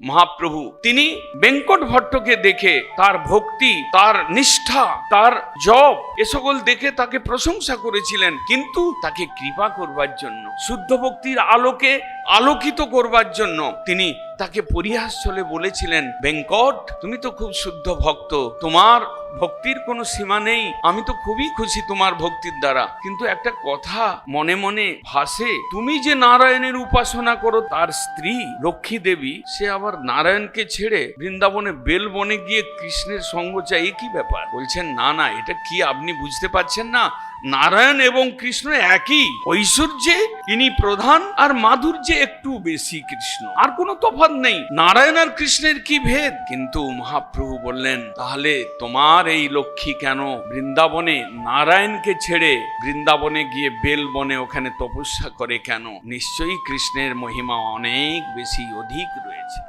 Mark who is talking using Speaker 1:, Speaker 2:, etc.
Speaker 1: মহাপ্রভু তিনি বেঙ্কট ভট্টকে দেখে তার ভক্তি, তার নিষ্ঠা, তার জপ এ সকল দেখে তাকে প্রশংসা করেছিলেন, কিন্তু তাকে কৃপা করবার জন্য, শুদ্ধ ভক্তির আলোকে আলোকিত করবার জন্য তিনি তাকে পরিহাস ছলে বলেছিলেন, বেঙ্কট তুমি তো খুব শুদ্ধ ভক্ত, তোমার ভক্তির কোনো সীমা নেই, আমি তো খুবই খুশি তোমার ভক্তির দ্বারা, কিন্তু একটা কথা মনে মনে ভাসে, তুমি যে নারায়ণের উপাসনা করো তার স্ত্রী লক্ষ্মী দেবী সে আবার নারায়ণকে ছেড়ে বৃন্দাবনে বেলবনে গিয়ে কৃষ্ণের সঙ্গ চাই, কি ব্যাপার? বলছেন না না, এটা কি আপনি বুঝতে পারছেন না? নারায়ণ এবং কৃষ্ণ একই ঐশ্বর্যে ইনি প্রধান, আর মাধুর্যে একটু বেশি কৃষ্ণ, আর কোনো তফাৎ নেই। নারায়ণ আর কৃষ্ণের কি ভেদ? কিন্তু মহাপ্রভু বললেন, তাহলে তোমার এই লক্ষ্মী কেন বৃন্দাবনে নারায়ণকে ছেড়ে বৃন্দাবনে গিয়ে বেলবনে ওখানে তপস্যা করে কেন? নিশ্চয়ই কৃষ্ণের মহিমা অনেক বেশি, অধিক রয়েছে।